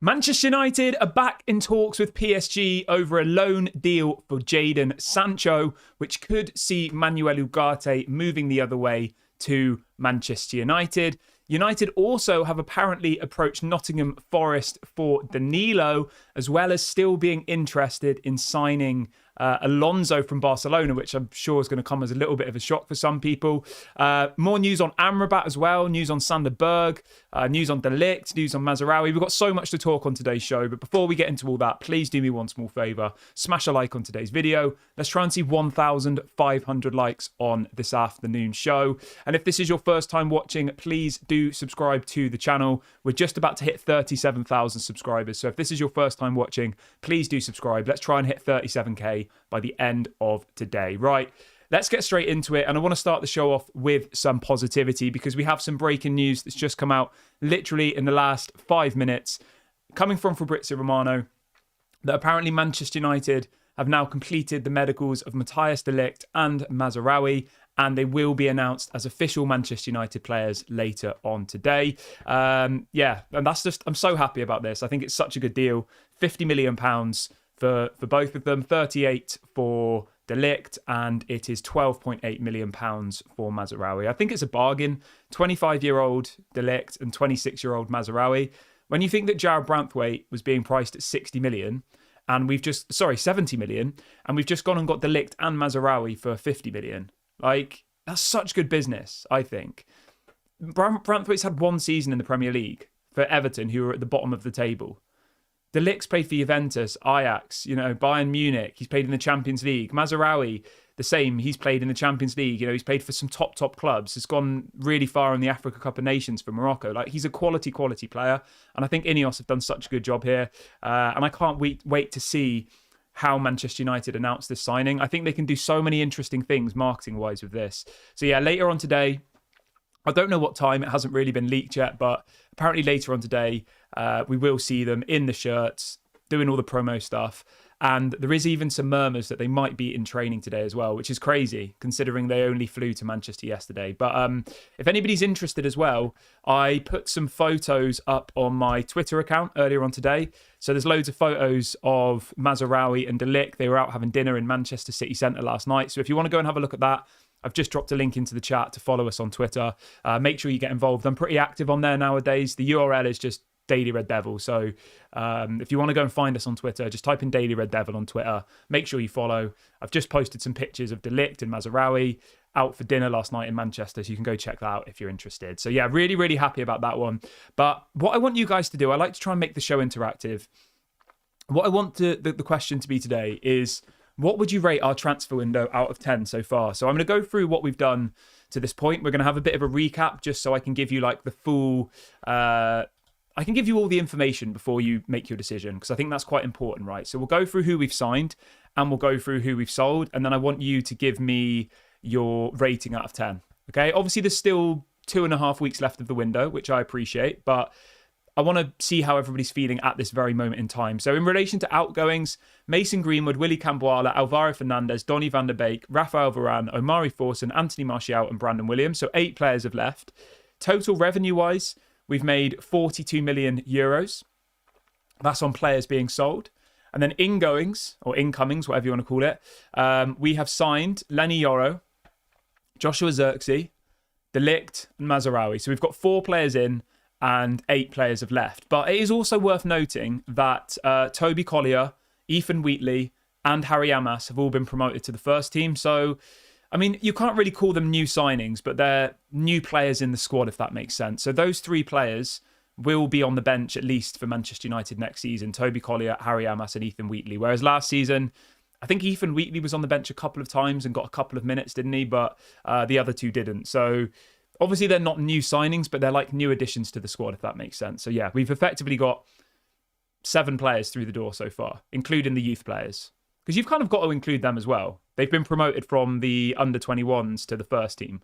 Manchester United are back in talks with PSG over a loan deal for Jadon Sancho, which could see Manuel Ugarte moving the other way to Manchester United. United also have apparently approached Nottingham Forest for Danilo, as well as still being interested in signing Alonso from Barcelona, which I'm sure is going to come as a little bit of a shock for some people. More news on Amrabat as well, news on Sander Berg, news on De Ligt, news on Mazraoui. We've got so much to talk on today's show, but before we get into all that, please do me one small favour. Smash a like on today's video. Let's try and see 1,500 likes on this afternoon show. And if this is your first time watching, please do subscribe to the channel. We're just about to hit 37,000 subscribers. So if this is your first time watching, please do subscribe. Let's try and hit 37k by the end of today. Right, let's get straight into it. And I want to start the show off with some positivity because we have some breaking news that's just come out literally in the last 5 minutes, coming from Fabrizio Romano, that apparently Manchester United have now completed the medicals of Matthias de Ligt and Mazraoui, and they will be announced as official Manchester United players later on today. And that's just, I'm so happy about this. I think it's such a good deal. £50 million for both of them, 38 for De Ligt, and it is £12.8 million for Mazraoui. I think it's a bargain. 25-year-old De Ligt and 26-year-old Mazraoui. When you think that Jared Branthwaite was being priced at 60 million, and 70 million, and we've just gone and got De Ligt and Mazraoui for 50 million. Like, that's such good business, I think. Branthwaite's had one season in the Premier League for Everton, who are at the bottom of the table. De Ligt's played for Juventus, Ajax, Bayern Munich. He's played in the Champions League. Mazraoui, the same. He's played in the Champions League. He's played for some top clubs. Has gone really far in the Africa Cup of Nations for Morocco. Like, he's a quality player. And I think Ineos have done such a good job here. And I can't wait to see how Manchester United announce this signing. I think they can do so many interesting things marketing-wise with this. So yeah, later on today, I don't know what time, it hasn't really been leaked yet, but apparently later on today, we will see them in the shirts, doing all the promo stuff. And there is even some murmurs that they might be in training today as well, which is crazy considering they only flew to Manchester yesterday. But if anybody's interested as well, I put some photos up on my Twitter account earlier on today. So there's loads of photos of Mazraoui and De Ligt. They were out having dinner in Manchester City Centre last night. So if you want to go and have a look at that, I've just dropped a link into the chat to follow us on Twitter. Make sure you get involved. I'm pretty active on there nowadays. The URL is just Daily Red Devil. So if you want to go and find us on Twitter, just type in Daily Red Devil on Twitter. Make sure you follow. I've just posted some pictures of De Ligt and Mazraoui out for dinner last night in Manchester, so you can go check that out if you're interested. So yeah, really, really happy about that one. But what I want you guys to do, I like to try and make the show interactive. What I want the question to be today is, what would you rate our transfer window out of 10 so far? So I'm going to go through what we've done to this point. We're going to have a bit of a recap just so I can give you like the full... I can give you all the information before you make your decision, because I think that's quite important, right? So we'll go through who we've signed and we'll go through who we've sold. And then I want you to give me your rating out of 10. Okay. Obviously, there's still 2.5 weeks left of the window, which I appreciate, but I want to see how everybody's feeling at this very moment in time. So in relation to outgoings, Mason Greenwood, Willy Camboala, Alvaro Fernandez, Donny van der Beek, Rafael Varane, Omari Forson, Anthony Martial and Brandon Williams. So 8 players have left. Total revenue-wise, we've made 42 million euros. That's on players being sold. And then ingoings, or incomings, whatever you want to call it, we have signed Lenny Yoro, Joshua Zirkzee, De Ligt and Mazraoui. So we've got 4 players in and 8 players have left. But it is also worth noting that Toby Collier, Ethan Wheatley and Harry Amas have all been promoted to the first team. So, I mean, you can't really call them new signings, but they're new players in the squad, if that makes sense. So those 3 players will be on the bench at least for Manchester United next season. Toby Collier, Harry Amas and Ethan Wheatley. Whereas last season, I think Ethan Wheatley was on the bench a couple of times and got a couple of minutes, didn't he? But the other 2 didn't. So obviously they're not new signings, but they're like new additions to the squad, if that makes sense. So yeah, we've effectively got 7 players through the door so far, including the youth players. Because you've kind of got to include them as well. They've been promoted from the under-21s to the first team.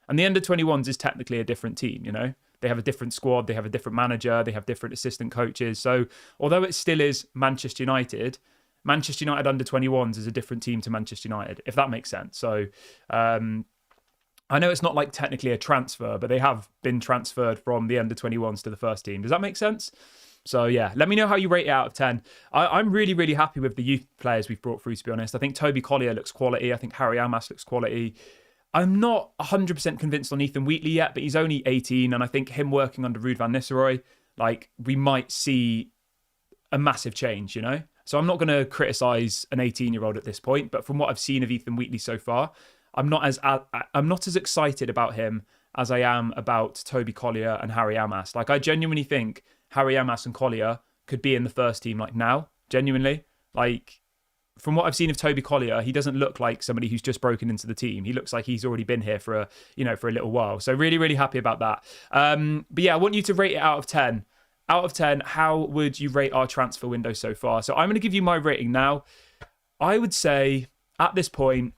And the under-21s is technically a different team, you know? They have a different squad, they have a different manager, they have different assistant coaches. So although it still is Manchester United under-21s is a different team to Manchester United, if that makes sense. So I know it's not like technically a transfer, but they have been transferred from the under-21s to the first team. Does that make sense? So yeah, let me know how you rate it out of 10. I'm really, really happy with the youth players we've brought through, to be honest. I think Toby Collier looks quality. I think Harry Amas looks quality. I'm not 100% convinced on Ethan Wheatley yet, but he's only 18, and I think him working under Ruud van Nistelrooy, like, we might see a massive change, you know? So I'm not going to criticise an 18-year-old at this point, but from what I've seen of Ethan Wheatley so far, I'm not as excited about him as I am about Toby Collier and Harry Amas. Like, I genuinely think Harry Amas and Collier could be in the first team, like, now. Genuinely. Like, from what I've seen of Toby Collier, he doesn't look like somebody who's just broken into the team. He looks like he's already been here for a little while. So really, really happy about that. But yeah, I want you to rate it out of 10. Out of 10, how would you rate our transfer window so far? So I'm going to give you my rating now. I would say, at this point,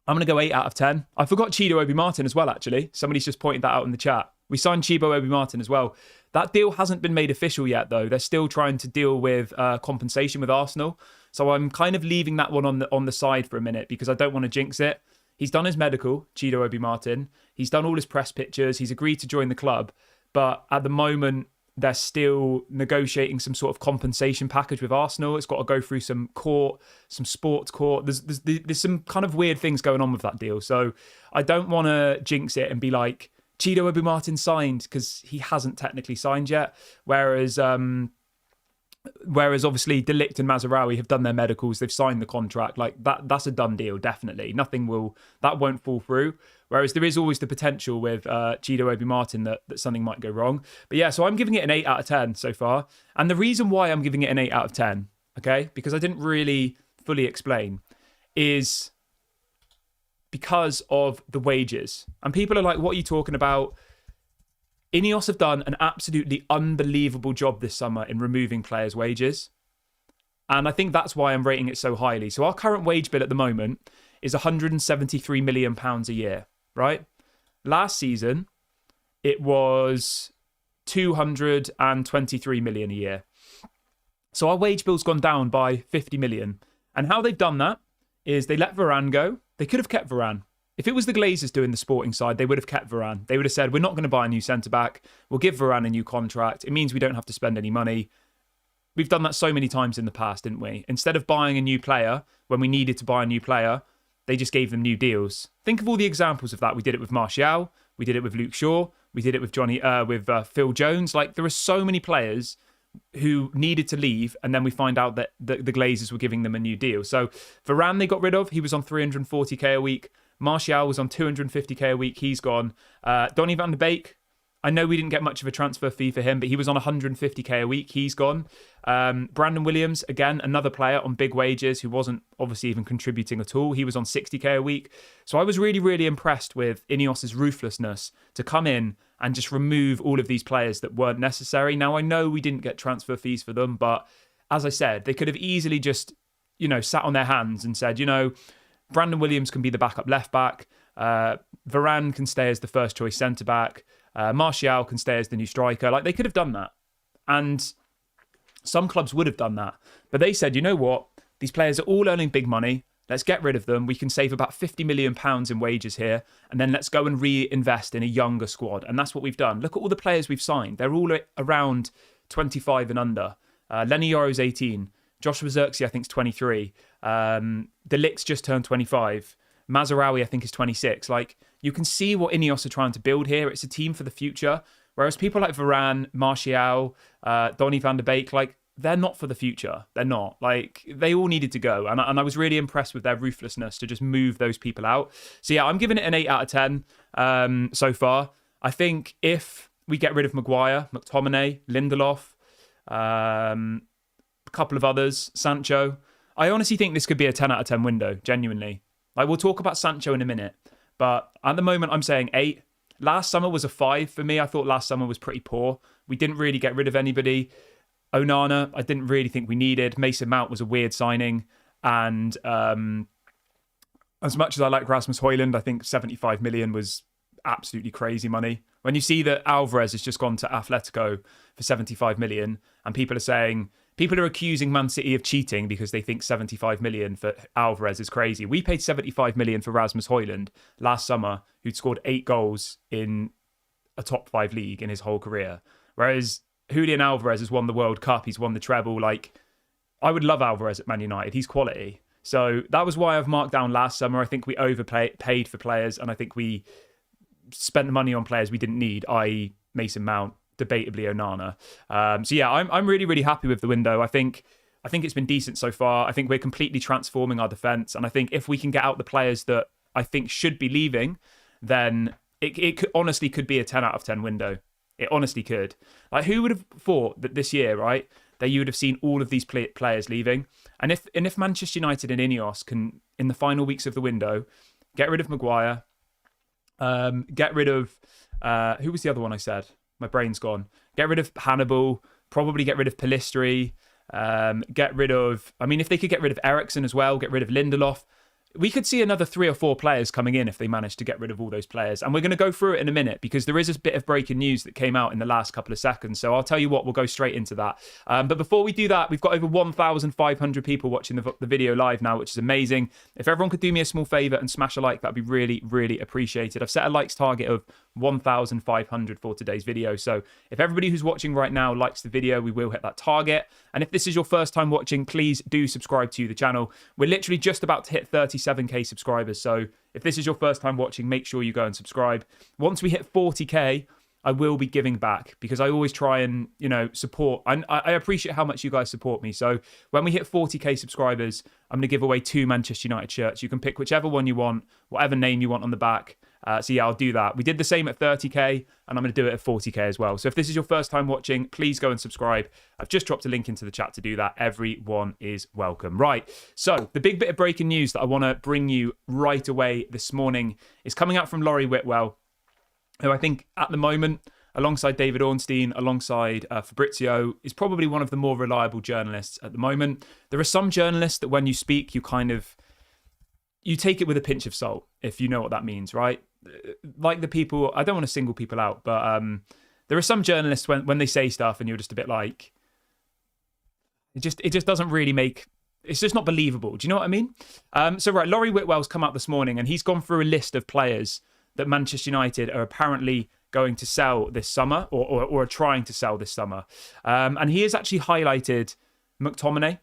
I'm going to go 8 out of 10. I forgot Chido Obi-Martin as well, actually. Somebody's just pointed that out in the chat. We signed Chibo Obi-Martin as well. That deal hasn't been made official yet, though. They're still trying to deal with compensation with Arsenal. So I'm kind of leaving that one on the side for a minute because I don't want to jinx it. He's done his medical, Chido Obi-Martin. He's done all his press pictures. He's agreed to join the club. But at the moment, they're still negotiating some sort of compensation package with Arsenal. It's got to go through some court, some sports court. There's some kind of weird things going on with that deal. So I don't want to jinx it and be like, Chido Obi-Martin signed, because he hasn't technically signed yet. Whereas obviously Ligt and Mazraoui have done their medicals. They've signed the contract. Like that's a done deal, definitely. That won't fall through. Whereas there is always the potential with Chido Obi-Martin that something might go wrong. But yeah, so I'm giving it an 8 out of 10 so far. And the reason why I'm giving it an 8 out of 10, okay, because I didn't really fully explain, is because of the wages. And people are like, what are you talking about? Ineos have done an absolutely unbelievable job this summer in removing players' wages. And I think that's why I'm rating it so highly. So our current wage bill at the moment is £173 million a year, right? Last season, it was 223 million a year. So our wage bill's gone down by 50 million. And how they've done that is they let Varane go. They could have kept Varane. If it was the Glazers doing the sporting side, they would have kept Varane. They would have said, we're not going to buy a new centre-back. We'll give Varane a new contract. It means we don't have to spend any money. We've done that so many times in the past, didn't we? Instead of buying a new player when we needed to buy a new player, they just gave them new deals. Think of all the examples of that. We did it with Martial. We did it with Luke Shaw. We did it with Phil Jones. Like, there are so many players who needed to leave, and then we find out that the Glazers were giving them a new deal. So Varane they got rid of. He was on 340k a week. Martial was on 250k a week. He's gone. Donny van de Beek, I know we didn't get much of a transfer fee for him, but he was on 150k a week. He's gone. Brandon Williams, again, another player on big wages who wasn't obviously even contributing at all. He was on 60k a week. So I was really, really impressed with Ineos's ruthlessness to come in and just remove all of these players that weren't necessary. Now, I know we didn't get transfer fees for them, but as I said, they could have easily just, sat on their hands and said, Brandon Williams can be the backup left back. Varane can stay as the first choice centre back. Martial can stay as the new striker. Like, they could have done that. And some clubs would have done that. But they said, you know what? These players are all earning big money. Let's get rid of them. We can save about £50 million in wages here. And then let's go and reinvest in a younger squad. And that's what we've done. Look at all the players we've signed. They're all around 25 and under. Lenny Yoro's 18. Joshua Zirkzee, I think, is 23. De Ligt's just turned 25. Mazraoui, I think, is 26. Like, you can see what Ineos are trying to build here. It's a team for the future. Whereas people like Varane, Martial, Donny van de Beek, like, they're not for the future. They're not. Like, they all needed to go. And I was really impressed with their ruthlessness to just move those people out. So, yeah, I'm giving it an 8 out of 10 so far. I think if we get rid of Maguire, McTominay, Lindelof, a couple of others, Sancho, I honestly think this could be a 10 out of 10 window, genuinely. Like, we'll talk about Sancho in a minute. But at the moment, I'm saying 8. Last summer was a 5 for me. I thought last summer was pretty poor. We didn't really get rid of anybody. Onana, I didn't really think we needed. Mason Mount was a weird signing. And as much as I like Rasmus Højlund, I think 75 million was absolutely crazy money. When you see that Alvarez has just gone to Atletico for 75 million, and people are accusing Man City of cheating because they think 75 million for Alvarez is crazy. We paid 75 million for Rasmus Højlund last summer, who'd scored 8 goals in a top 5 league in his whole career. Whereas Julian Alvarez has won the World Cup. He's won the treble. Like, I would love Alvarez at Man United. He's quality. So that was why I've marked down last summer. I think we overpaid for players, and I think we spent the money on players we didn't need, i.e. Mason Mount, debatably Onana. So yeah, I'm really, really happy with the window. I think it's been decent so far. I think we're completely transforming our defence, and I think if we can get out the players that I think should be leaving, then it could, honestly could be a 10 out of 10 window. It honestly could. Like, who would have thought that this year, right, that you would have seen all of these players leaving? And if Manchester United and Ineos can, in the final weeks of the window, get rid of Maguire, get rid of who was the other one I said? My brain's gone. Get rid of Hannibal, probably get rid of Pellistri, get rid of, I mean, if they could get rid of Eriksen as well, get rid of Lindelof, we could see another 3 or 4 players coming in if they manage to get rid of all those players. And we're going to go through it in a minute because there is a bit of breaking news that came out in the last couple of seconds. So I'll tell you what, we'll go straight into that. But before we do that, we've got over 1,500 people watching the video live now, which is amazing. If everyone could do me a small favour and smash a like, that'd be really, really appreciated. I've set a likes target of 1,500 for today's video. So if everybody who's watching right now likes the video, we will hit that target. And if this is your first time watching, please do subscribe to the channel. We're literally just about to hit 37k subscribers. So if this is your first time watching, make sure you go and subscribe. Once we hit 40k, I will be giving back because I always try and, support. I appreciate how much you guys support me. So when we hit 40k subscribers, I'm going to give away 2 Manchester United shirts. You can pick whichever one you want, whatever name you want on the back. So yeah, I'll do that. We did the same at 30k and I'm going to do it at 40k as well. So if this is your first time watching, please go and subscribe. I've just dropped a link into the chat to do that. Everyone is welcome. Right. So the big bit of breaking news that I want to bring you right away this morning is coming out from Laurie Whitwell, who I think at the moment, alongside David Ornstein, alongside Fabrizio, is probably one of the more reliable journalists at the moment. There are some journalists that when you speak, you take it with a pinch of salt, if you know what that means, right? Like the people, I don't want to single people out, but there are some journalists when they say stuff and you're just a bit like, it just doesn't really make, it's just not believable. Do you know what I mean? So right, Laurie Whitwell's come out this morning and he's gone through a list of players that Manchester United are apparently going to sell this summer or are trying to sell this summer. And he has actually highlighted McTominay.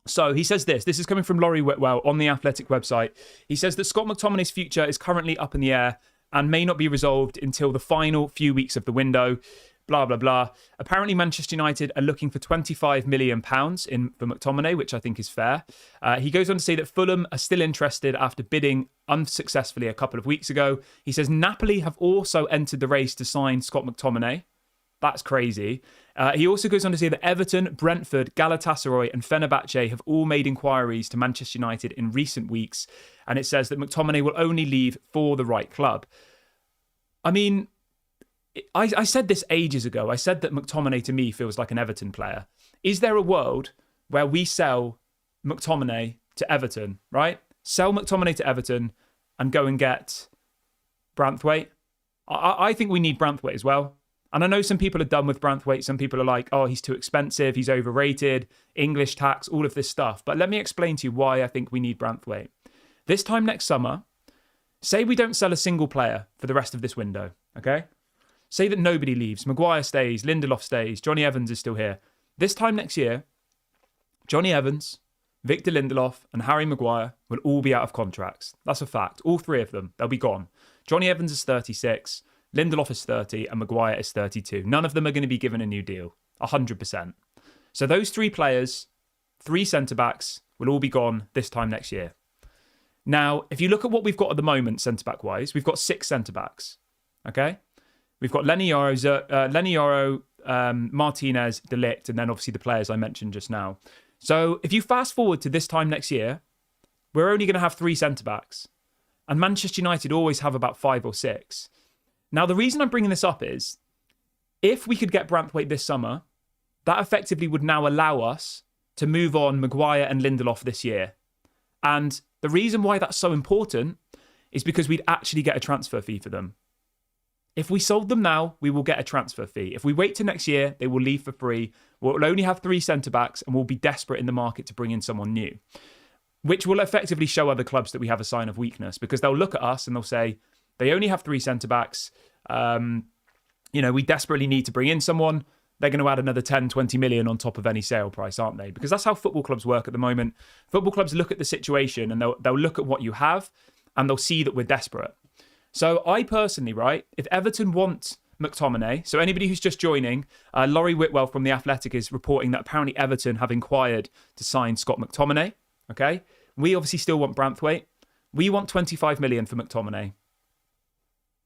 So he says this is coming from Laurie Whitwell on the Athletic website. He says that Scott McTominay's future is currently up in the air and may not be resolved until the final few weeks of the window. Blah, blah, blah. Apparently, Manchester United are looking for £25 million for McTominay, which I think is fair. He goes on to say that Fulham are still interested after bidding unsuccessfully a couple of weeks ago. He says Napoli have also entered the race to sign Scott McTominay. That's crazy. He also goes on to say that Everton, Brentford, Galatasaray and Fenerbahce have all made inquiries to Manchester United in recent weeks. And it says that McTominay will only leave for the right club. I mean, I said this ages ago. I said that McTominay to me feels like an Everton player. Is there a world where we sell McTominay to Everton, right? Sell McTominay to Everton and go and get Branthwaite? I think we need Branthwaite as well. And I know some people are done with Branthwaite. Some people are like, oh, he's too expensive. He's overrated. English tax, all of this stuff. But let me explain to you why I think we need Branthwaite. This time next summer, say we don't sell a single player for the rest of this window, okay? Say that nobody leaves. Maguire stays, Lindelof stays, Johnny Evans is still here. This time next year, Johnny Evans, Victor Lindelof and Harry Maguire will all be out of contracts. That's a fact. All 3 of them, they'll be gone. Johnny Evans is 36, Lindelof is 30 and Maguire is 32. None of them are going to be given a new deal, 100%. So those 3 players, 3 centre-backs will all be gone this time next year. Now, if you look at what we've got at the moment, centre-back-wise, we've got 6 centre-backs, okay? We've got Lenny Yoro, Martinez, De Ligt, and then obviously the players I mentioned just now. So if you fast forward to this time next year, we're only going to have 3 centre-backs. And Manchester United always have about 5 or 6. Now, the reason I'm bringing this up is, if we could get Branthwaite this summer, that effectively would now allow us to move on Maguire and Lindelof this year. And the reason why that's so important is because we'd actually get a transfer fee for them. If we sold them now, we will get a transfer fee. If we wait till next year, they will leave for free. We'll only have 3 centre-backs and we'll be desperate in the market to bring in someone new, which will effectively show other clubs that we have a sign of weakness because they'll look at us and they'll say, they only have 3 centre-backs. We desperately need to bring in someone. they're going to add another 10, 20 million on top of any sale price, aren't they? Because that's how football clubs work at the moment. Football clubs look at the situation and they'll look at what you have and they'll see that we're desperate. So I personally, right, if Everton want McTominay, so anybody who's just joining, Laurie Whitwell from The Athletic is reporting that apparently Everton have inquired to sign Scott McTominay, okay? We obviously still want Branthwaite. We want 25 million for McTominay.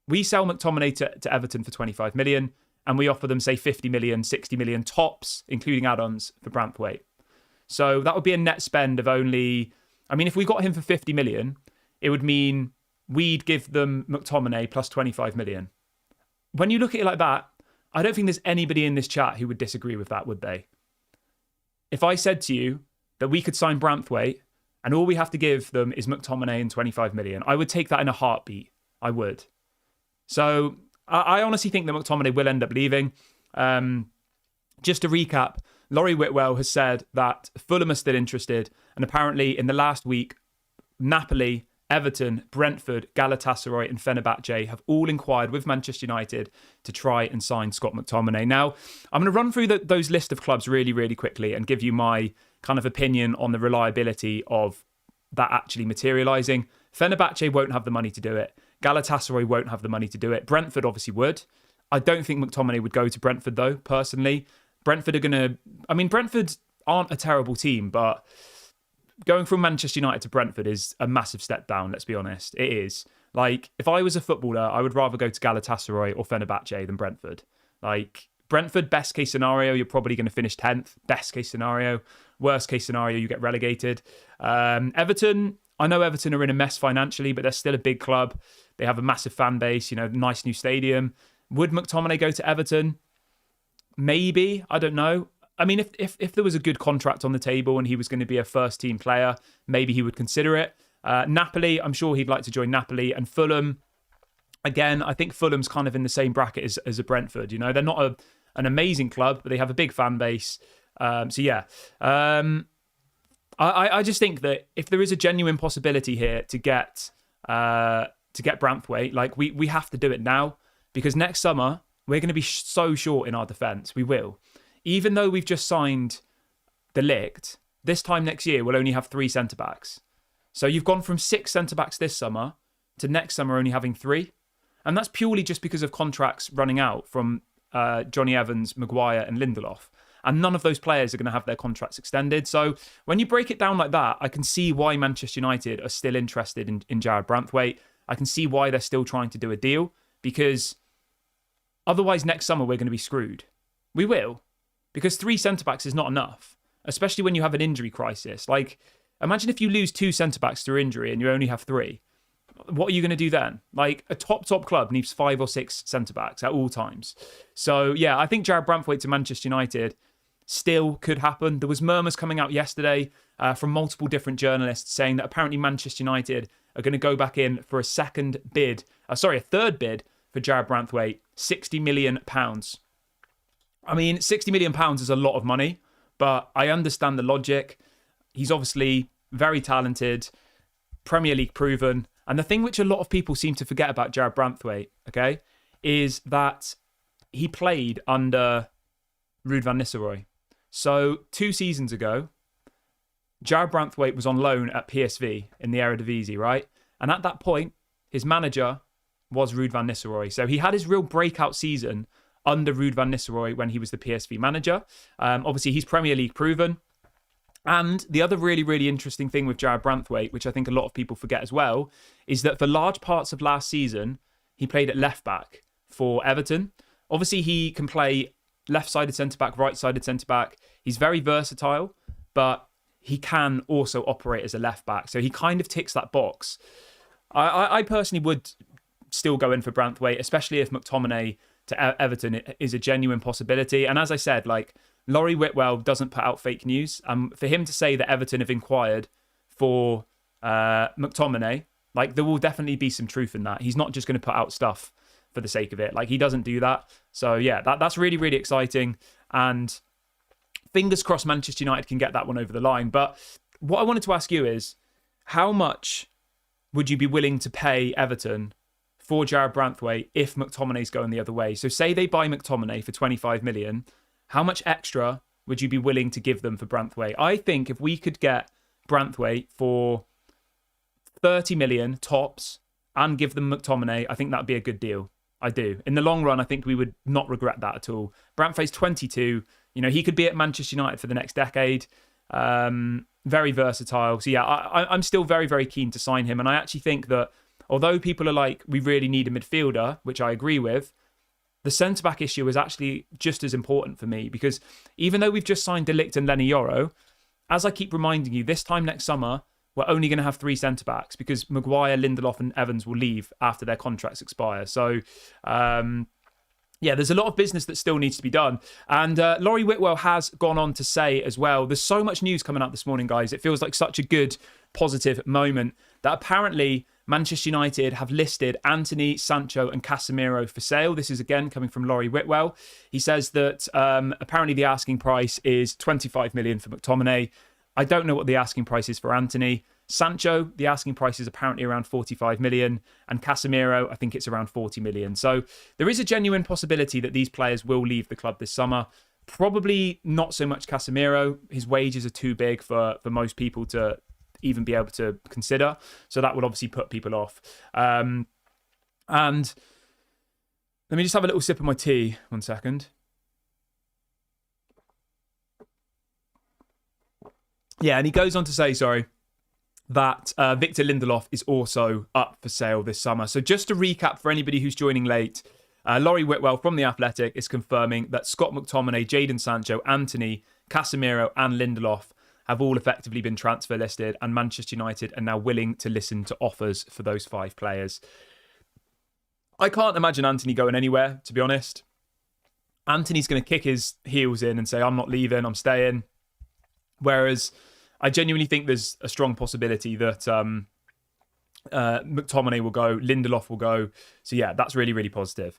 We sell McTominay to Everton for 25 million and we offer them, say, 50 million, 60 million tops, including add-ons for Branthwaite. So that would be a net spend of only... I mean, if we got him for 50 million, it would mean we'd give them McTominay plus 25 million. When you look at it like that, I don't think there's anybody in this chat who would disagree with that, would they? If I said to you that we could sign Branthwaite and all we have to give them is McTominay and 25 million, I would take that in a heartbeat. I would. So I honestly think that McTominay will end up leaving. Just to recap, Laurie Whitwell has said that Fulham are still interested. And apparently in the last week, Napoli, Everton, Brentford, Galatasaray and Fenerbahce have all inquired with Manchester United to try and sign Scott McTominay. Now, I'm going to run through those list of clubs really, really quickly and give you my kind of opinion on the reliability of that actually materialising. Fenerbahce won't have the money to do it. Galatasaray won't have the money to do it. Brentford obviously would. I don't think McTominay would go to Brentford though, personally. Brentford are going to... I mean, Brentford aren't a terrible team, but going from Manchester United to Brentford is a massive step down, let's be honest. It is. Like, if I was a footballer, I would rather go to Galatasaray or Fenerbahce than Brentford. Like, Brentford, best case scenario, you're probably going to finish 10th. Best case scenario. Worst case scenario, you get relegated. Everton... I know Everton are in a mess financially, but they're still a big club. They have a massive fan base, nice new stadium. Would McTominay go to Everton? Maybe. I don't know. I mean, if there was a good contract on the table and he was going to be a first-team player, maybe he would consider it. Napoli, I'm sure he'd like to join Napoli. And Fulham, again, I think Fulham's kind of in the same bracket as a Brentford. They're not an amazing club, but they have a big fan base. I just think that if there is a genuine possibility here to get Branthwaite, like we have to do it now, because next summer we're going to be so short in our defence. We will. Even though we've just signed the Ligt, this time next year we'll only have 3 centre-backs. So you've gone from 6 centre-backs this summer to next summer only having 3. And that's purely just because of contracts running out from Johnny Evans, Maguire and Lindelof. And none of those players are going to have their contracts extended. So when you break it down like that, I can see why Manchester United are still interested in Jarrad Branthwaite. I can see why they're still trying to do a deal, because otherwise next summer we're going to be screwed. We will. Because 3 centre-backs is not enough, especially when you have an injury crisis. Like, imagine if you lose 2 centre-backs through injury and you only have 3. What are you going to do then? Like, a top club needs 5 or 6 centre-backs at all times. So, yeah, I think Jarrad Branthwaite to Manchester United still could happen. There was murmurs coming out yesterday from multiple different journalists saying that apparently Manchester United are going to go back in for a third bid for Jarrad Branthwaite, £60 million. I mean, £60 million is a lot of money, but I understand the logic. He's obviously very talented, Premier League proven. And the thing which a lot of people seem to forget about Jarrad Branthwaite, okay, is that he played under Ruud van Nistelrooy. So 2 seasons ago, Jarrad Branthwaite was on loan at PSV in the Eredivisie, right? And at that point, his manager was Ruud van Nistelrooy. So he had his real breakout season under Ruud van Nistelrooy when he was the PSV manager. Obviously, he's Premier League proven. And the other really, really interesting thing with Jarrad Branthwaite, which I think a lot of people forget as well, is that for large parts of last season, he played at left back for Everton. Obviously, he can play left-sided centre-back, right-sided centre-back. He's very versatile, but he can also operate as a left-back. So he kind of ticks that box. I personally would still go in for Branthwaite, especially if McTominay to Everton is a genuine possibility. And as I said, like, Laurie Whitwell doesn't put out fake news. For him to say that Everton have inquired for McTominay, like, there will definitely be some truth in that. He's not just going to put out stuff for the sake of it. Like, he doesn't do that. So yeah, that's really, really exciting. And fingers crossed Manchester United can get that one over the line. But what I wanted to ask you is, how much would you be willing to pay Everton for Jarrad Branthwaite if McTominay's going the other way? So say they buy McTominay for 25 million. how much extra would you be willing to give them for Branthwaite? I think if we could get Branthwaite for 30 million tops and give them McTominay, I think that'd be a good deal. I do. In the long run, I think we would not regret that at all. Branthwaite's 22. You know, he could be at Manchester United for the next decade. Very versatile. So yeah, I'm still very, very keen to sign him. And I actually think that although people are like, we really need a midfielder, which I agree with, the centre-back issue is actually just as important for me, because even though we've just signed De Ligt and Lenny Yoro, as I keep reminding you, this time next summer, we're only going to have 3 centre-backs because Maguire, Lindelof and Evans will leave after their contracts expire. So, yeah, there's a lot of business that still needs to be done. And Laurie Whitwell has gone on to say as well, there's so much news coming out this morning, guys. It feels like such a good, positive moment that apparently Manchester United have listed Antony, Sancho and Casemiro for sale. This is again coming from Laurie Whitwell. He says that apparently the asking price is 25 million for McTominay. I don't know what the asking price is for Antony. Sancho, the asking price is apparently around 45 million. And Casemiro, I think it's around 40 million. So there is a genuine possibility that these players will leave the club this summer. Probably not so much Casemiro. His wages are too big for most people to even be able to consider. So that would obviously put people off. And let me just have a little sip of my tea. 1 second. Yeah, and he goes on to say, that Victor Lindelof is also up for sale this summer. So just to recap for anybody who's joining late, Laurie Whitwell from The Athletic is confirming that Scott McTominay, Jadon Sancho, Antony, Casemiro and Lindelof have all effectively been transfer listed, and Manchester United are now willing to listen to offers for those 5 players. I can't imagine Antony going anywhere, to be honest. Antony's going to kick his heels in and say, I'm not leaving, I'm staying. Whereas I genuinely think there's a strong possibility that McTominay will go, Lindelof will go. So yeah, that's really, really positive.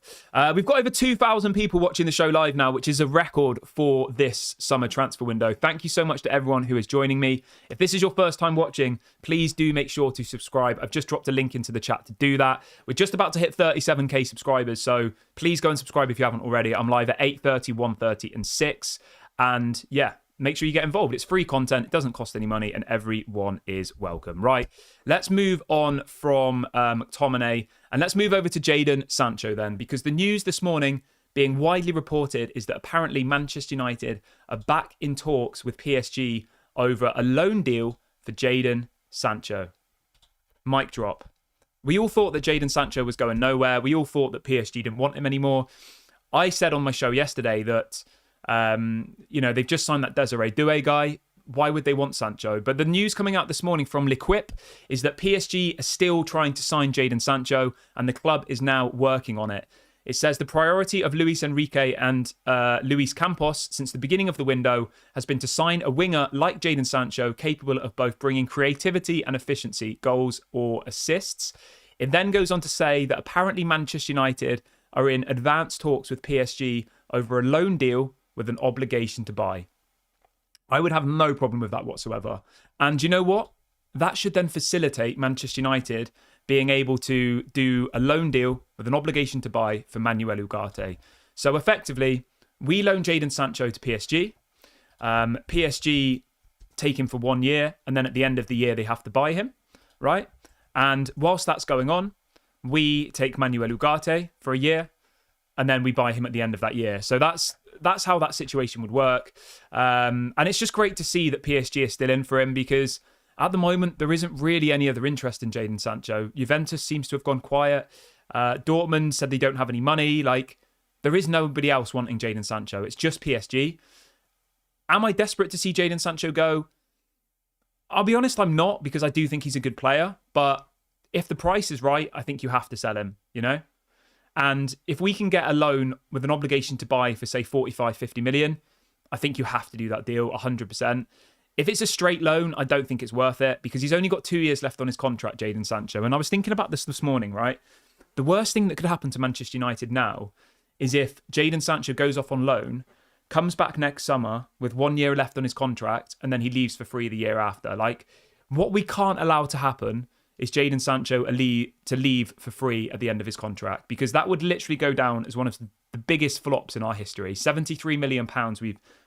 We've got over 2,000 people watching the show live now, which is a record for this summer transfer window. Thank you so much to everyone who is joining me. If this is your first time watching, please do make sure to subscribe. I've just dropped a link into the chat to do that. We're just about to hit 37k subscribers, so please go and subscribe if you haven't already. I'm live at 8:30, 1:30 and 6. And yeah, make sure you get involved. It's free content. It doesn't cost any money and everyone is welcome. Right, let's move on from McTominay and let's move over to Jadon Sancho then, because the news this morning being widely reported is that apparently Manchester United are back in talks with PSG over a loan deal for Jadon Sancho. Mic drop. We all thought that Jadon Sancho was going nowhere. We all thought that PSG didn't want him anymore. I said on my show yesterday that they've just signed that Desiree Doué guy. Why would they want Sancho? But the news coming out this morning from L'Equipe is that PSG are still trying to sign Jadon Sancho and the club is now working on it. It says the priority of Luis Enrique and Luis Campos since the beginning of the window has been to sign a winger like Jadon Sancho, capable of both bringing creativity and efficiency, goals or assists. It then goes on to say that apparently Manchester United are in advanced talks with PSG over a loan deal with an obligation to buy. I would have no problem with that whatsoever. And you know what? That should then facilitate Manchester United being able to do a loan deal with an obligation to buy for Manuel Ugarte. So effectively, we loan Jadon Sancho to PSG. PSG take him for 1 year, and then at the end of the year, they have to buy him, right? And whilst that's going on, we take Manuel Ugarte for a year, and then we buy him at the end of that year. So that's how that situation would work. And it's just great to see that PSG is still in for him, because at the moment, there isn't really any other interest in Jadon Sancho. Juventus seems to have gone quiet. Dortmund said they don't have any money. Like, there is nobody else wanting Jadon Sancho. It's just PSG. Am I desperate to see Jadon Sancho go? I'll be honest, I'm not, because I do think he's a good player. But if the price is right, I think you have to sell him, you know? And if we can get a loan with an obligation to buy for, say, 45, 50 million, I think you have to do that deal 100%. If it's a straight loan, I don't think it's worth it, because he's only got 2 years left on his contract, Jadon Sancho. And I was thinking about this morning, right? The worst thing that could happen to Manchester United now is if Jadon Sancho goes off on loan, comes back next summer with 1 year left on his contract, and then he leaves for free the year after. Like, what we can't allow to happen is Jadon Sancho to leave for free at the end of his contract, because that would literally go down as one of the biggest flops in our history. £73 million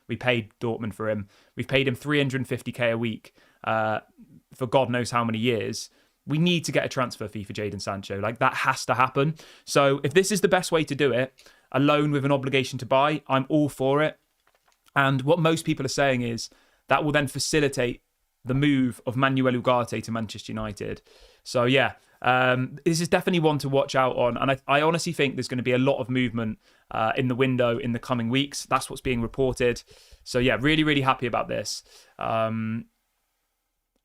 we paid Dortmund for him. We've paid him 350k a week for God knows how many years. We need to get a transfer fee for Jadon Sancho. Like, that has to happen. So if this is the best way to do it, a loan with an obligation to buy, I'm all for it. And what most people are saying is that will then facilitate the move of Manuel Ugarte to Manchester United. So yeah, this is definitely one to watch out on. And I honestly think there's going to be a lot of movement in the window in the coming weeks. That's what's being reported. So yeah, really, really happy about this.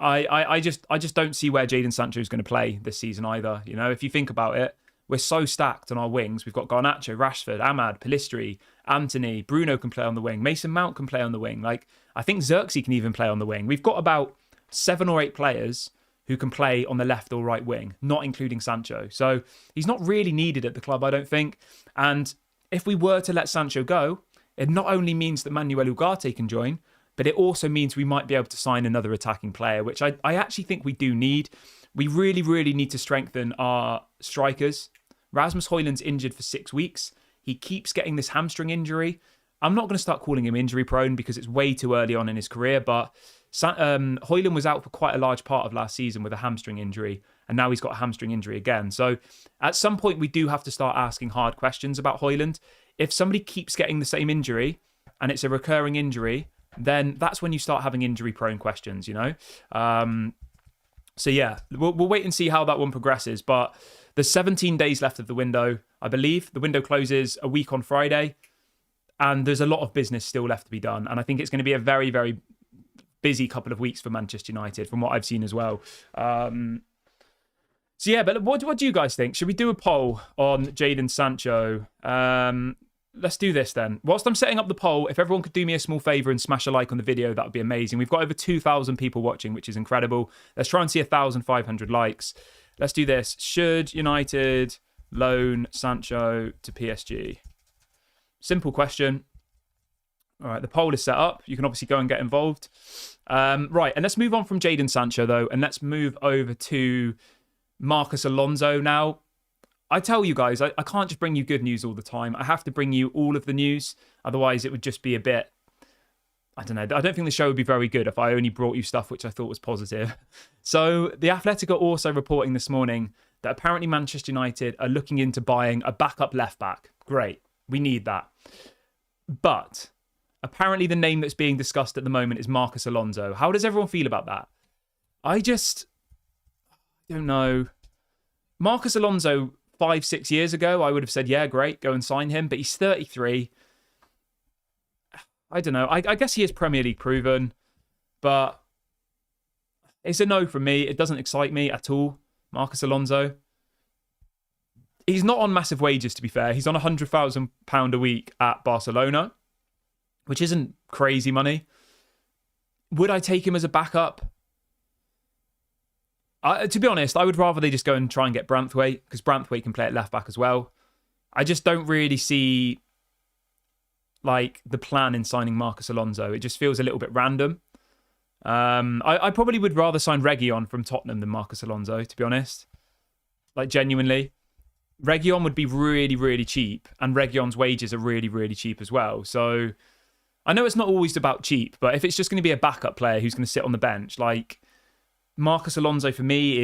I just don't see where Jadon Sancho is going to play this season either. You know, if you think about it, we're so stacked on our wings. We've got Garnacho, Rashford, Ahmad, Pellistri, Anthony, Bruno can play on the wing. Mason Mount can play on the wing. Like, I think Xerxes can even play on the wing. We've got about 7 or 8 players who can play on the left or right wing, not including Sancho. So he's not really needed at the club, I don't think. And if we were to let Sancho go, it not only means that Manuel Ugarte can join, but it also means we might be able to sign another attacking player, which I actually think we do need. We really, really need to strengthen our strikers. Rasmus Højlund's injured for 6 weeks. He keeps getting this hamstring injury. I'm not going to start calling him injury prone because it's way too early on in his career, but Højlund was out for quite a large part of last season with a hamstring injury, and now he's got a hamstring injury again. So at some point, we do have to start asking hard questions about Højlund. If somebody keeps getting the same injury and it's a recurring injury, then that's when you start having injury prone questions, you know? So yeah, we'll wait and see how that one progresses. But there's 17 days left of the window, I believe. The window closes a week on Friday, and there's a lot of business still left to be done. And I think it's going to be a very, very busy couple of weeks for Manchester United, from what I've seen as well. So yeah, but what do you guys think? Should we do a poll on Jadon Sancho? Let's do this then. Whilst I'm setting up the poll, if everyone could do me a small favour and smash a like on the video, that would be amazing. We've got over 2,000 people watching, which is incredible. Let's try and see 1,500 likes. Let's do this. Should United loan Sancho to PSG? Simple question. All right, the poll is set up. You can obviously go and get involved. Right, and let's move on from Jadon Sancho, though, and let's move over to Marcos Alonso now. I tell you guys, I can't just bring you good news all the time. I have to bring you all of the news. Otherwise, it would just be a bit... I don't know. I don't think the show would be very good if I only brought you stuff which I thought was positive. So The Athletic are also reporting this morning that apparently Manchester United are looking into buying a backup left-back. Great. We need that. But apparently the name that's being discussed at the moment is Marcos Alonso. How does everyone feel about that? I don't know. Marcos Alonso... 5-6 years ago, I would have said, yeah, great, go and sign him. But he's 33. I don't know. I guess he is Premier League proven, but it's a no from me. It doesn't excite me at all, Marcos Alonso. He's not on massive wages, to be fair. He's on £100,000 a week at Barcelona, which isn't crazy money. Would I take him as a backup? To be honest, I would rather they just go and try and get Branthwaite, because Branthwaite can play at left back as well. I just don't really see like the plan in signing Marcos Alonso. It just feels a little bit random. I probably would rather sign Reguilon from Tottenham than Marcos Alonso, to be honest. Like, genuinely. Reguilon would be really, really cheap, and Reguilon's wages are really, really cheap as well. So I know it's not always about cheap, but if it's just going to be a backup player who's going to sit on the bench, like... Marcos Alonso for me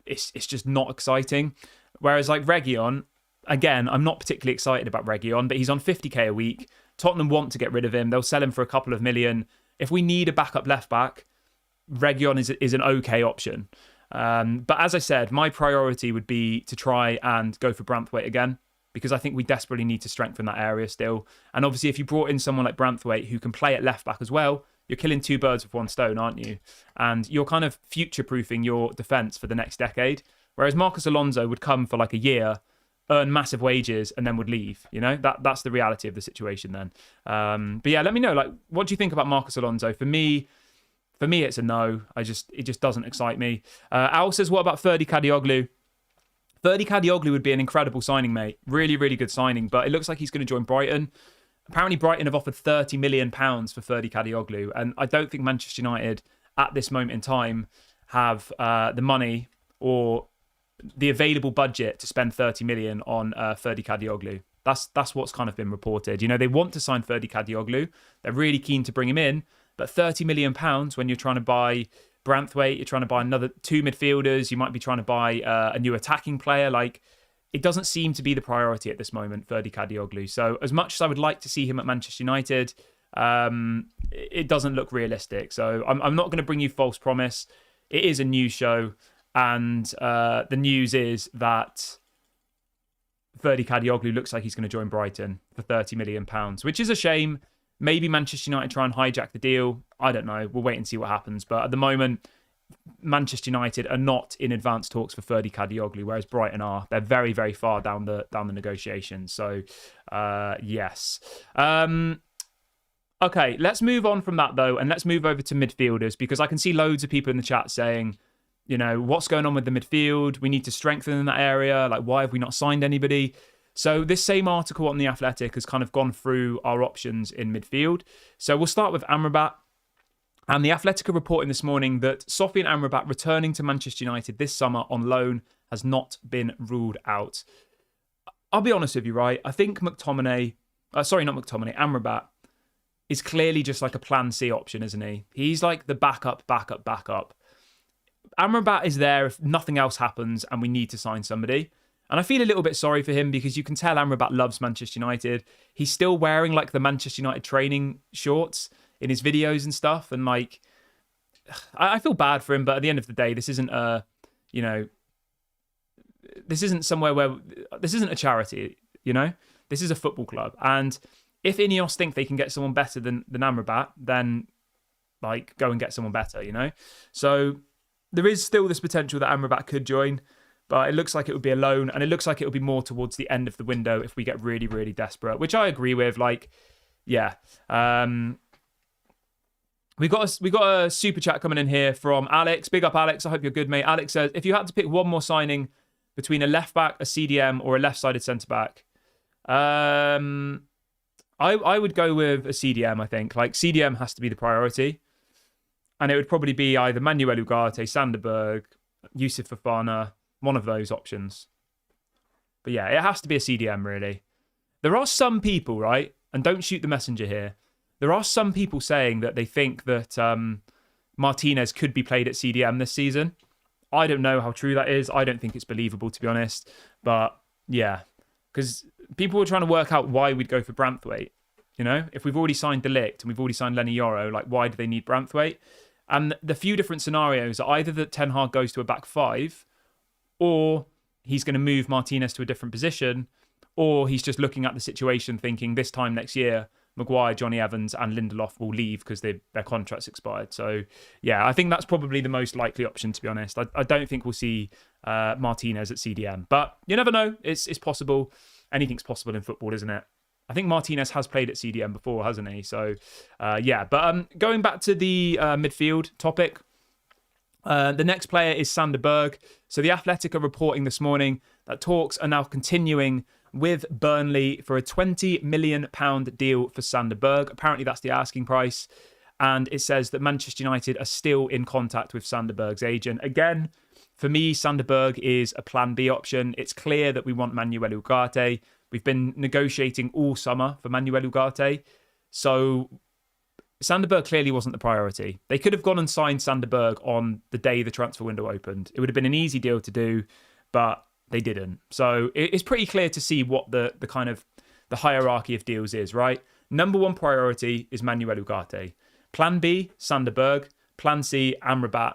it's just not exciting. Whereas like Reguilon, again, I'm not particularly excited about Reguilon, but he's on 50k a week. Tottenham want to get rid of him. They'll sell him for a couple of million. If we need a backup left back, Reguilon is an okay option. But as I said, my priority would be to try and go for Branthwaite again, because I think we desperately need to strengthen that area still. And obviously, if you brought in someone like Branthwaite who can play at left back as well, you're killing 2 birds with 1 stone, aren't you? And you're kind of future-proofing your defence for the next decade. Whereas Marcos Alonso would come for like a year, earn massive wages, and then would leave. You know, that's the reality of the situation then. But yeah, let me know, like, what do you think about Marcos Alonso? For me, it's a no. It just doesn't excite me. Al says, what about Ferdi Kadioglu? Ferdi Kadioglu would be an incredible signing, mate. Really, really good signing. But it looks like he's going to join Brighton. Apparently, Brighton have offered £30 million for Ferdi Kadioglu, and I don't think Manchester United, at this moment in time, have the money or the available budget to spend £30 million on Ferdi Kadioglu. That's what's kind of been reported. You know, they want to sign Ferdi Kadioglu. They're really keen to bring him in, but £30 million when you're trying to buy Branthwaite, you're trying to buy another 2 midfielders, you might be trying to buy a new attacking player. Like, it doesn't seem to be the priority at this moment, Ferdi Kadioglu. So as much as I would like to see him at Manchester United, it doesn't look realistic. So I'm not going to bring you false promise. It is a news show, and the news is that Ferdi Kadioglu looks like he's going to join Brighton for £30 million, which is a shame. Maybe Manchester United try and hijack the deal. I don't know. We'll wait and see what happens. But at the moment, Manchester United are not in advanced talks for Ferdi Kadioglu, whereas Brighton are. They're very, very far down the negotiations. So, yes. Okay, let's move on from that, though, and let's move over to midfielders, because I can see loads of people in the chat saying, you know, what's going on with the midfield? We need to strengthen in that area. Like, why have we not signed anybody? So this same article on The Athletic has kind of gone through our options in midfield. So we'll start with Amrabat. And The Athletic are reporting this morning that Sofian Amrabat returning to Manchester United this summer on loan has not been ruled out. I'll be honest with you, right? I think Amrabat is clearly just like a plan C option, isn't he? He's like the backup. Amrabat is there if nothing else happens and we need to sign somebody. And I feel a little bit sorry for him because you can tell Amrabat loves Manchester United. He's still wearing like the Manchester United training shorts in his videos and stuff. And like, I feel bad for him, but at the end of the day, this isn't a charity, you know? This is a football club. And if Ineos think they can get someone better than Amrabat, then like go and get someone better, you know? So there is still this potential that Amrabat could join, but it looks like it would be a loan, and it looks like it will be more towards the end of the window if we get really, really desperate, which I agree with. Like, yeah. We got a super chat coming in here from Alex. Big up, Alex. I hope you're good, mate. Alex says, if you had to pick one more signing between a left back, a CDM, or a left-sided centre back, I would go with a CDM. I think like CDM has to be the priority, and it would probably be either Manuel Ugarte, Sander Berge, Youssouf Fofana, one of those options. But yeah, it has to be a CDM, really. There are some people, right, and don't shoot the messenger here, there are some people saying that they think that Martinez could be played at CDM this season. I don't know how true that is. I don't think it's believable, to be honest. But yeah, because people were trying to work out why we'd go for Branthwaite. You know, if we've already signed De Ligt and we've already signed Lenny Yoro, like why do they need Branthwaite? And the few different scenarios are either that Ten Hag goes to a back five, or he's going to move Martinez to a different position, or he's just looking at the situation thinking this time next year, Maguire, Johnny Evans and Lindelof will leave because their contract's expired. So, yeah, I think that's probably the most likely option, to be honest. I don't think we'll see Martinez at CDM. But you never know. It's possible. Anything's possible in football, isn't it? I think Martinez has played at CDM before, hasn't he? So, yeah. But going back to the midfield topic, the next player is Sander Berge. So The Athletic are reporting this morning that talks are now continuing with Burnley for a £20 million deal for Sander Berge. Apparently that's the asking price. And it says that Manchester United are still in contact with Sander Berge's agent. Again, for me, Sander Berge is a plan B option. It's clear that we want Manuel Ugarte. We've been negotiating all summer for Manuel Ugarte. So Sander Berge clearly wasn't the priority. They could have gone and signed Sander Berge on the day the transfer window opened. It would have been an easy deal to do, but they didn't. So it's pretty clear to see what the kind of the hierarchy of deals is, right? Number one priority is Manuel Ugarte. Plan B, Sander Berge. Plan C, Amrabat.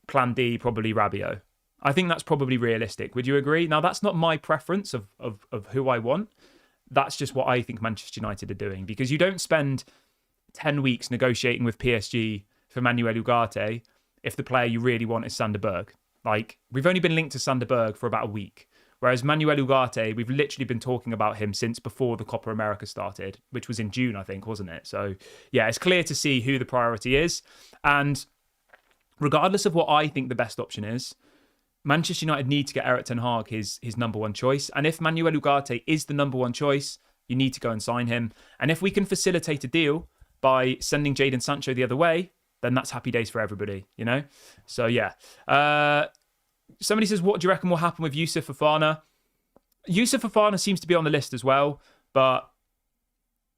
Plan D, probably Rabiot. I think that's probably realistic. Would you agree? Now, that's not my preference of who I want. That's just what I think Manchester United are doing, because you don't spend 10 weeks negotiating with PSG for Manuel Ugarte if the player you really want is Sander Berge. Like, we've only been linked to Sander Berge for about a week. Whereas Manuel Ugarte, we've literally been talking about him since before the Copa America started, which was in June, I think, wasn't it? So, yeah, it's clear to see who the priority is. And regardless of what I think the best option is, Manchester United need to get Erik ten Hag his number one choice. And if Manuel Ugarte is the number one choice, you need to go and sign him. And if we can facilitate a deal by sending Jadon Sancho the other way, then that's happy days for everybody, you know? So, yeah. Somebody says, what do you reckon will happen with Youssouf Fofana? Yusuf Fofana seems to be on the list as well, but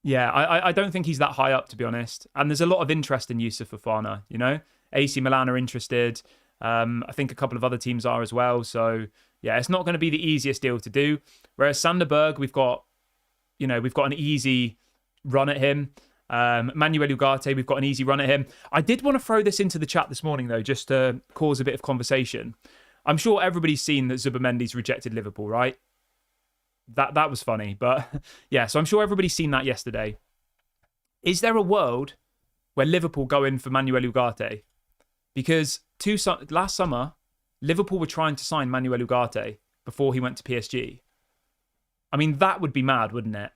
yeah, I don't think he's that high up, to be honest. And there's a lot of interest in Yusuf Fofana, you know? AC Milan are interested. I think a couple of other teams are as well. So yeah, it's not going to be the easiest deal to do. Whereas Sander Berg, we've got an easy run at him. Manuel Ugarte, we've got an easy run at him. I did want to throw this into the chat this morning, though, just to cause a bit of conversation. I'm sure everybody's seen that Zubimendi's rejected Liverpool, right? That was funny. But yeah, so I'm sure everybody's seen that yesterday. Is there a world where Liverpool go in for Manuel Ugarte? Because last summer, Liverpool were trying to sign Manuel Ugarte before he went to PSG. I mean, that would be mad, wouldn't it?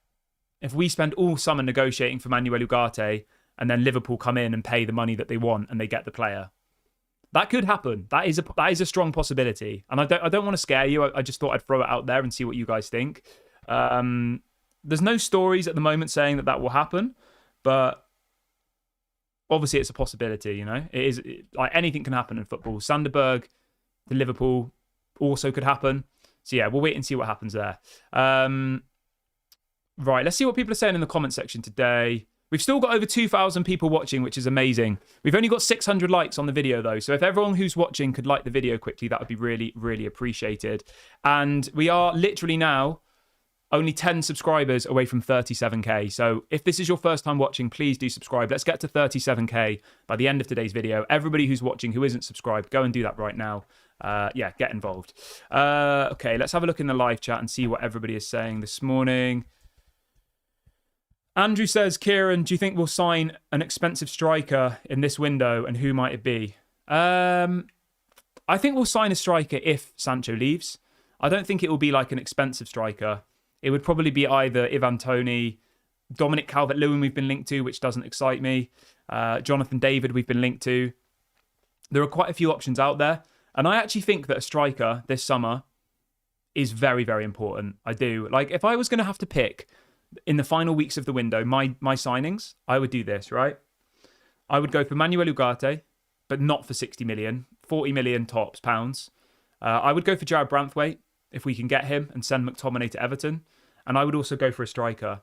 If we spend all summer negotiating for Manuel Ugarte and then Liverpool come in and pay the money that they want and they get the player. That could happen. That is a strong possibility. And I don't want to scare you. I just thought I'd throw it out there and see what you guys think. There's no stories at the moment saying that will happen, but obviously it's a possibility, you know? It is like anything can happen in football. Sander Berg to Liverpool also could happen. So yeah, we'll wait and see what happens there. Right, let's see what people are saying in the comment section today. We've still got over 2,000 people watching, which is amazing. We've only got 600 likes on the video, though. So if everyone who's watching could like the video quickly, that would be really, really appreciated. And we are literally now only 10 subscribers away from 37k. So if this is your first time watching, please do subscribe. Let's get to 37k by the end of today's video. Everybody who's watching who isn't subscribed, go and do that right now. Yeah, get involved. Okay, let's have a look in the live chat and see what everybody is saying this morning. Andrew says, Kieran, do you think we'll sign an expensive striker in this window, and who might it be? I think we'll sign a striker if Sancho leaves. I don't think it will be like an expensive striker. It would probably be either Ivan Toney, Dominic Calvert-Lewin we've been linked to, which doesn't excite me. Jonathan David we've been linked to. There are quite a few options out there. And I actually think that a striker this summer is very, very important. I do. Like, if I was going to have to pick in the final weeks of the window, my signings, I would do this, right? I would go for Manuel Ugarte, but not for 60 million, 40 million tops pounds. I would go for Jared Branthwaite if we can get him and send McTominay to Everton. And I would also go for a striker.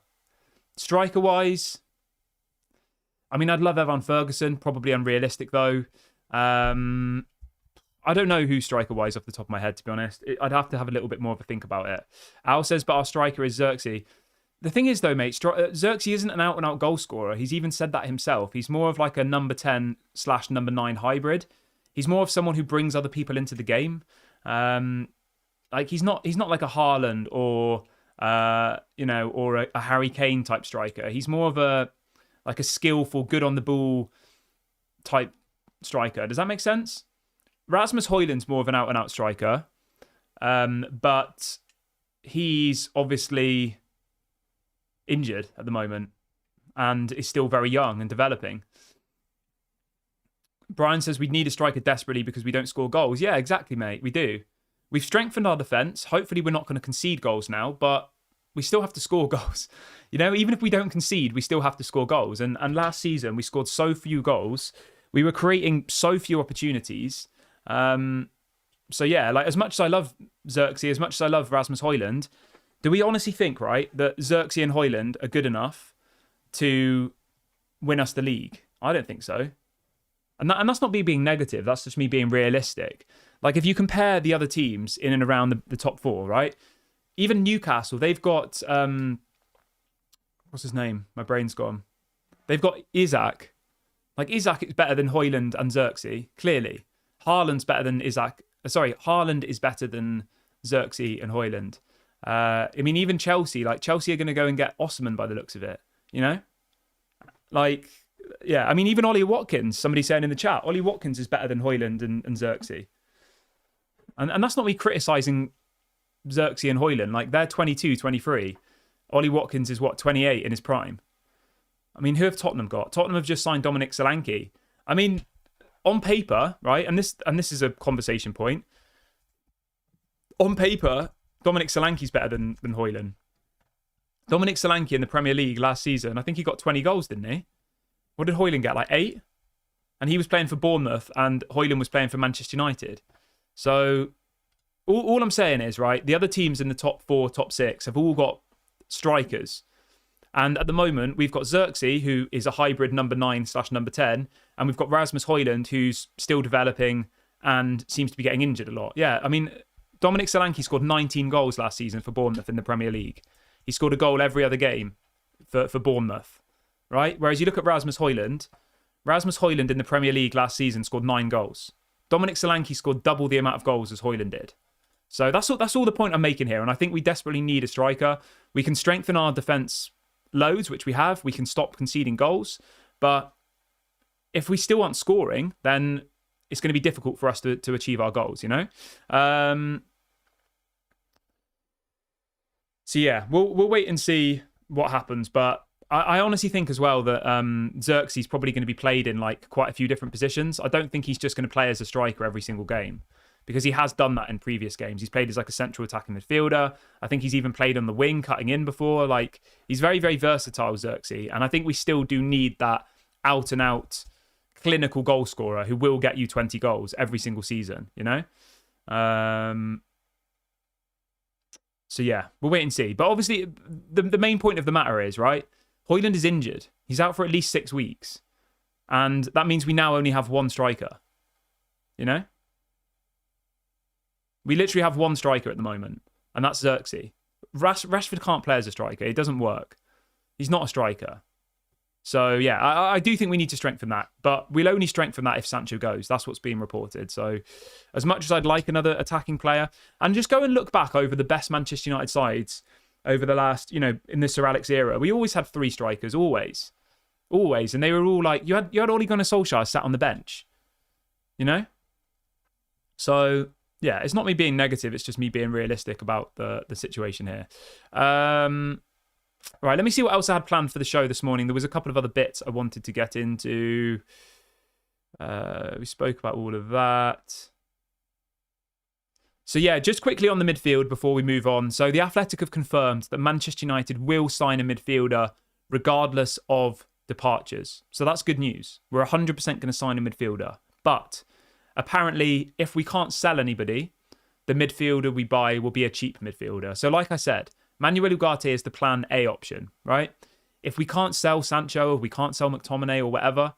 Striker-wise, I mean, I'd love Evan Ferguson, probably unrealistic though. I don't know who striker-wise off the top of my head, to be honest. I'd have to have a little bit more of a think about it. Al says, but our striker is Xerxes. The thing is, though, mate, Xerxes isn't an out-and-out goal scorer. He's even said that himself. He's more of like a number 10/number 9 hybrid. He's more of someone who brings other people into the game. Like he's not like a Haaland or or a Harry Kane type striker. He's more of a skillful, good on the ball type striker. Does that make sense? Rasmus Højlund's more of an out-and-out striker, but he's obviously injured at the moment and is still very young and developing. Brian says we need a striker desperately because we don't score goals. Yeah, exactly, mate. We do. We've strengthened our defence. Hopefully we're not going to concede goals now, but we still have to score goals. You know, even if we don't concede, we still have to score goals. And last season, we scored so few goals. We were creating so few opportunities. So yeah, like as much as I love Xerxes, as much as I love Rasmus Højlund, do we honestly think, right, that Xerxes and Højlund are good enough to win us the league? I don't think so. And that's not me being negative. That's just me being realistic. Like if you compare the other teams in and around the top four, right? Even Newcastle, they've got, what's his name? My brain's gone. They've got Isaac. Like Isaac is better than Højlund and Xerxes, clearly. Haaland's better than Isaac. Sorry, Haaland is better than Xerxes and Højlund. I mean, even Chelsea are going to go and get Osimhen by the looks of it, you know? Like, yeah, I mean, even Ollie Watkins, somebody saying in the chat, Ollie Watkins is better than Højlund and Xerxes. And that's not me criticising Xerxes and Højlund. Like, they're 22, 23. Ollie Watkins is, 28 in his prime? I mean, who have Tottenham got? Tottenham have just signed Dominic Solanke. I mean, on paper, right, and this is a conversation point, on paper, Dominic Solanke's better than Højlund. Dominic Solanke in the Premier League last season, I think he got 20 goals, didn't he? What did Højlund get, like 8? And he was playing for Bournemouth and Højlund was playing for Manchester United. So, all I'm saying is, right, the other teams in the top 4, top 6 have all got strikers. And at the moment, we've got Xerxes, who is a hybrid number 9/number 10. And we've got Rasmus Højlund, who's still developing and seems to be getting injured a lot. Yeah, I mean, Dominic Solanke scored 19 goals last season for Bournemouth in the Premier League. He scored a goal every other game for Bournemouth, right? Whereas you look at Rasmus Højlund in the Premier League last season scored 9 goals. Dominic Solanke scored double the amount of goals as Højlund did. So that's all the point I'm making here. And I think we desperately need a striker. We can strengthen our defence loads, which we have. We can stop conceding goals. But if we still aren't scoring, then it's going to be difficult for us to achieve our goals, you know? So yeah, we'll wait and see what happens. But I honestly think as well that Xerxes is probably going to be played in like quite a few different positions. I don't think he's just going to play as a striker every single game, because he has done that in previous games. He's played as like a central attacking midfielder. I think he's even played on the wing, cutting in before. Like, he's very, very versatile, Xerxes. And I think we still do need that out-and-out clinical goal scorer who will get you 20 goals every single season, you know? So yeah, we'll wait and see. But obviously, the main point of the matter is, right, Højlund is injured. He's out for at least 6 weeks. And that means we now only have one striker, you know? We literally have one striker at the moment, and that's Xerxes. Rashford can't play as a striker. It doesn't work. He's not a striker. So, yeah, I do think we need to strengthen that. But we'll only strengthen that if Sancho goes. That's what's being reported. So, as much as I'd like another attacking player, and just go and look back over the best Manchester United sides over the last, you know, in the Sir Alex era, we always had 3 strikers, always. Always. And they were all like, you had Ole Gunnar Solskjaer sat on the bench, you know? So, yeah, it's not me being negative. It's just me being realistic about the situation here. Right, let me see what else I had planned for the show this morning. There was a couple of other bits I wanted to get into. We spoke about all of that. So yeah, just quickly on the midfield before we move on. So the Athletic have confirmed that Manchester United will sign a midfielder regardless of departures. So that's good news. We're 100% going to sign a midfielder. But apparently, if we can't sell anybody, the midfielder we buy will be a cheap midfielder. So like I said, Manuel Ugarte is the plan A option, right? If we can't sell Sancho, or we can't sell McTominay or whatever,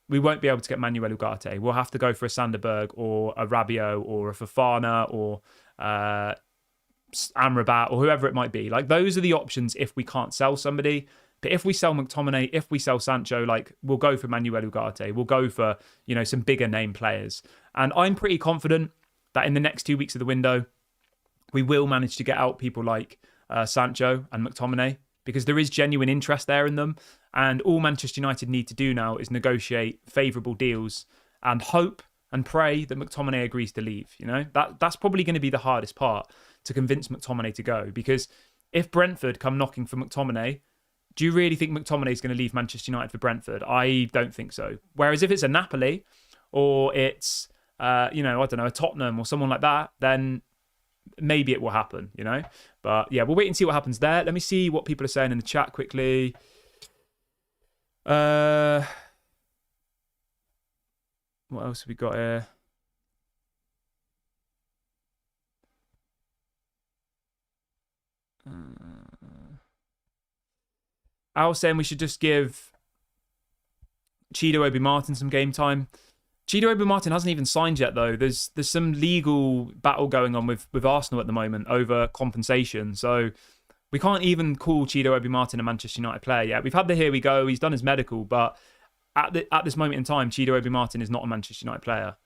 we won't be able to get Manuel Ugarte. We'll have to go for a Sanderberg or a Rabiot or a Fofana or Amrabat or whoever it might be. Like, those are the options if we can't sell somebody. But if we sell McTominay, if we sell Sancho, like, we'll go for Manuel Ugarte. We'll go for, you know, some bigger name players. And I'm pretty confident that in the next 2 weeks of the window, we will manage to get out people like Sancho and McTominay, because there is genuine interest there in them. And all Manchester United need to do now is negotiate favourable deals and hope and pray that McTominay agrees to leave. You know, that's probably going to be the hardest part, to convince McTominay to go. Because if Brentford come knocking for McTominay, do you really think McTominay is going to leave Manchester United for Brentford? I don't think so. Whereas if it's a Napoli or it's, you know, I don't know, a Tottenham or someone like that, then maybe it will happen, you know? But yeah, we'll wait and see what happens there. Let me see what people are saying in the chat quickly. What else have we got here? I was saying we should just give Chido Obi Martin some game time. Chido Obi Martin hasn't even signed yet, though. There's some legal battle going on with Arsenal at the moment over compensation. So we can't even call Chido Obi Martin a Manchester United player yet. We've had the here we go. He's done his medical, but at this moment in time, Chido Obi Martin is not a Manchester United player.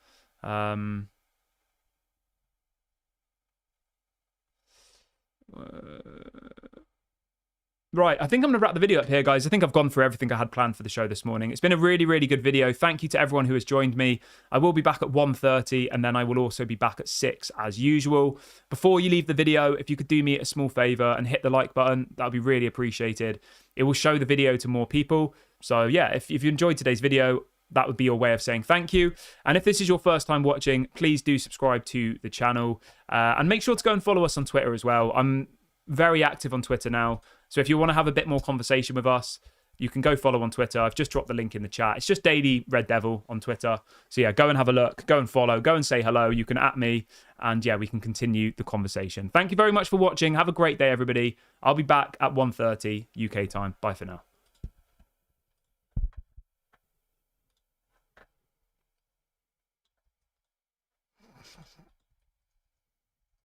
Right, I think I'm going to wrap the video up here, guys. I think I've gone through everything I had planned for the show this morning. It's been a really, really good video. Thank you to everyone who has joined me. I will be back at 1:30, and then I will also be back at 6 as usual. Before you leave the video, if you could do me a small favour and hit the like button, that would be really appreciated. It will show the video to more people. So yeah, if you enjoyed today's video, that would be your way of saying thank you. And if this is your first time watching, please do subscribe to the channel. And make sure to go and follow us on Twitter as well. I'm very active on Twitter now. So if you want to have a bit more conversation with us, you can go follow on Twitter. I've just dropped the link in the chat. It's just Daily Red Devil on Twitter. So yeah, go and have a look, go and follow, go and say hello. You can @ me, and yeah, we can continue the conversation. Thank you very much for watching. Have a great day, everybody. I'll be back at 1:30 UK time. Bye for now.